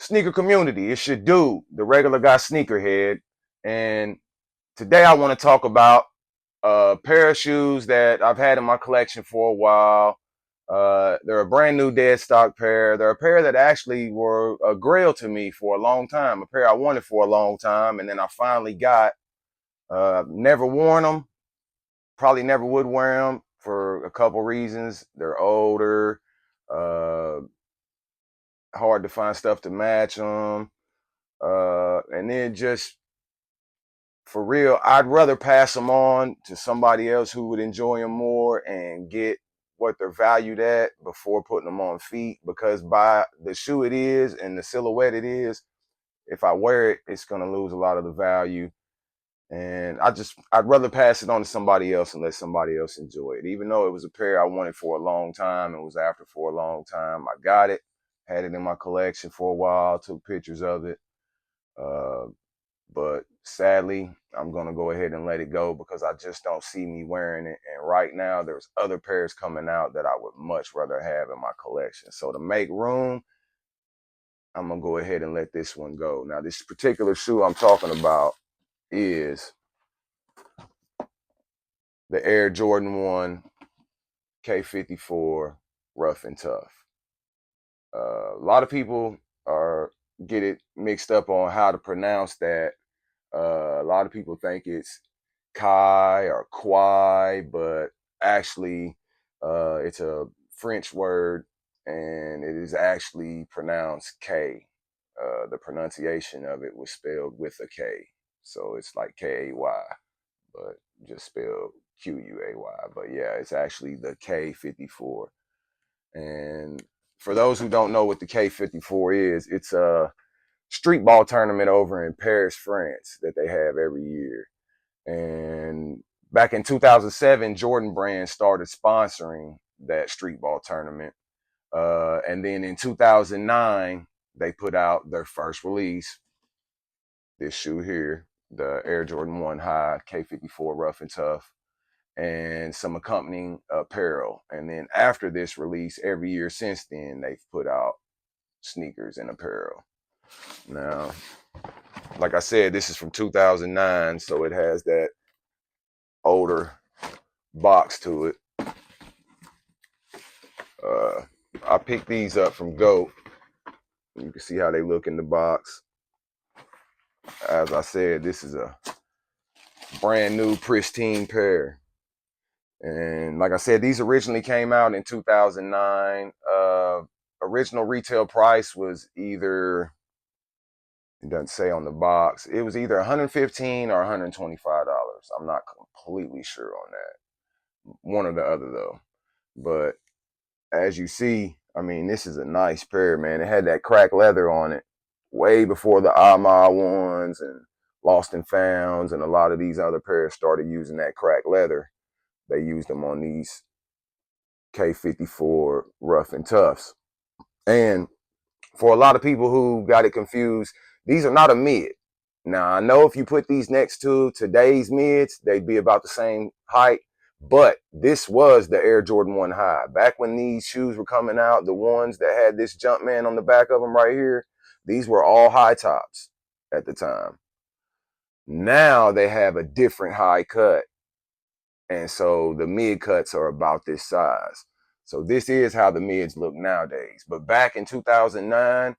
sneaker community? It's your dude, the regular guy Sneakerhead. And today I want to talk about a pair of shoes that I've had in my collection for a while. They're a brand new dead stock pair. They're a pair that actually were a grail to me for a long time, a pair I wanted for a long time, and then I finally got. Never worn them, probably never would wear them for a couple reasons. They're older, uh, hard to find stuff to match them. And then just for real, I'd rather pass them on to somebody else who would enjoy them more and get what they're valued at before putting them on feet. Because by the shoe it is and the silhouette it is, if I wear it, it's going to lose a lot of the value. And I'd rather pass it on to somebody else and let somebody else enjoy it. Even though it was a pair I wanted for a long time and was after for a long time, I got it, had it in my collection for a while, took pictures of it. Uh, but sadly, I'm going to go ahead and let it go because I just don't see me wearing it. And right now, there's other pairs coming out that I would much rather have in my collection. So to make room, I'm going to go ahead and let this one go. Now, this particular shoe I'm talking about is the Air Jordan 1 K54 Ruff and Tuff. A lot of people get it mixed up on how to pronounce that. A lot of people think it's Quai or Quai, but actually it's a French word and it is actually pronounced K. The pronunciation of it was spelled with a K. So it's like K-A-Y, but just spelled Q-U-A-Y. But yeah, it's actually the K54. And for those who don't know what the K54 is, it's a street ball tournament over in Paris, France that they have every year. And back in 2007, Jordan Brand started sponsoring that street ball tournament. And then in 2009, they put out their first release, this shoe here, the Air Jordan 1 High K54 Ruff and Tuff, and some accompanying apparel. And then after this release, every year since then, they've put out sneakers and apparel. Now, like I said, this is from 2009, so it has that older box to it. I picked these up from GOAT. You can see how they look in the box. As I said, this is a brand new pristine pair. And like I said, these originally came out in 2009. Original retail price was either, it doesn't say on the box, it was either $115 or $125. I'm not completely sure on that. One or the other though. But as you see, I mean, this is a nice pair, man. It had that cracked leather on it way before the Ama ones and Lost and Founds and a lot of these other pairs started using that cracked leather. They used them on these K54 Ruff and Tuffs. And for a lot of people who got it confused, these are not a mid. Now, I know if you put these next to today's mids, they'd be about the same height. But this was the Air Jordan 1 High. Back when these shoes were coming out, the ones that had this Jumpman on the back of them right here, these were all high tops at the time. Now they have a different high cut. And so the mid cuts are about this size. So this is how the mids look nowadays. But back in 2009,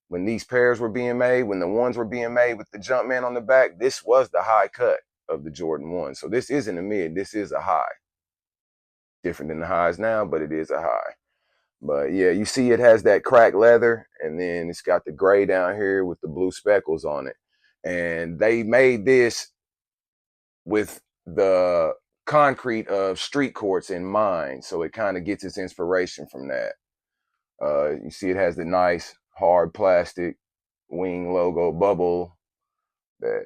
when these pairs were being made, when the ones were being made with the Jumpman on the back, this was the high cut of the Jordan 1. So this isn't a mid, this is a high. Different than the highs now, but it is a high. But yeah, you see it has that cracked leather, and then it's got the gray down here with the blue speckles on it. And they made this with the concrete of street courts in mind. So it kind of gets its inspiration from that. You see it has the nice hard plastic wing logo bubble, that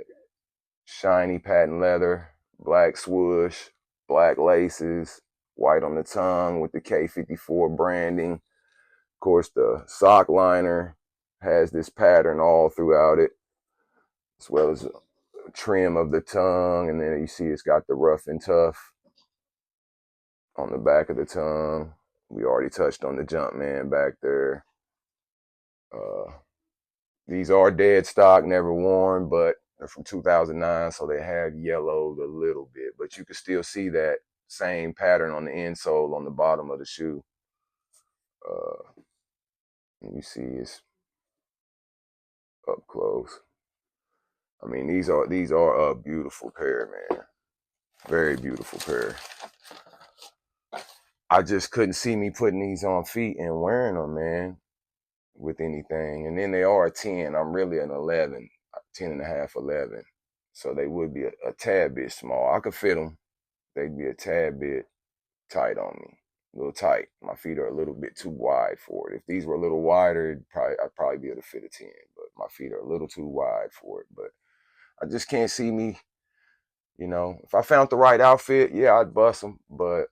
shiny patent leather, black swoosh, black laces, white on the tongue with the K54 branding. Of course, the sock liner has this pattern all throughout it, as well as a trim of the tongue. And then you see it's got the Ruff and Tuff on the back of the tongue. We already touched on the Jumpman back there. These are dead stock, never worn, but they're from 2009, so they have yellowed a little bit. But you can still see that same pattern on the insole on the bottom of the shoe. You see it's up close. I mean, these are a beautiful pair, man. Very beautiful pair. I just couldn't see me putting these on feet and wearing them, man, with anything. And then they are a 10. I'm really an 11, 10 and a half, 11. So they would be a tad bit small. I could fit them. They'd be a tad bit tight on me. A little tight. My feet are a little bit too wide for it. If these were a little wider, I'd probably be able to fit a 10. But my feet are a little too wide for it. But I just can't see me, if I found the right outfit, yeah, I'd bust them. But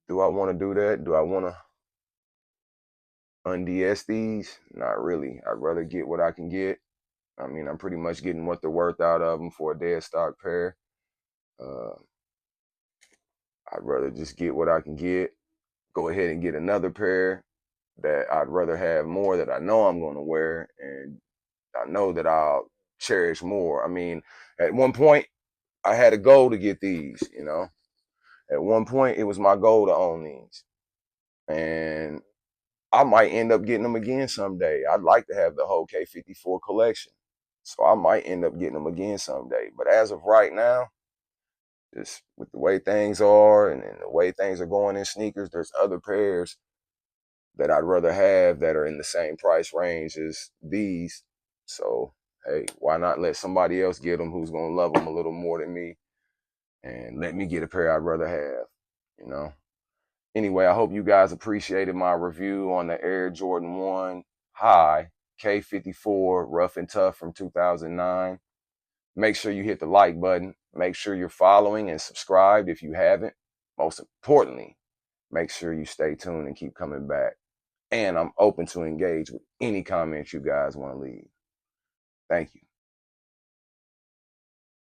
do I want to do that? Do I want to unds these? Not really. I'd rather get what I can get. I mean, I'm pretty much getting what they're worth out of them for a dead stock pair. I'd rather just get what I can get. Go ahead and get another pair that I'd rather have more that I know I'm going to wear and I know that I'll cherish more. I mean, at one point, I had a goal to get these, At one point, it was my goal to own these. And I might end up getting them again someday. I'd like to have the whole K54 collection. So I might end up getting them again someday. But as of right now, just with the way things are and the way things are going in sneakers, there's other pairs that I'd rather have that are in the same price range as these. So, hey, why not let somebody else get them who's going to love them a little more than me and let me get a pair I'd rather have. Anyway, I hope you guys appreciated my review on the Air Jordan 1 High K54 Ruff and Tuff from 2009. Make sure you hit the like button. Make sure you're following and subscribed if you haven't. Most importantly, make sure you stay tuned and keep coming back. And I'm open to engage with any comments you guys want to leave. Thank you.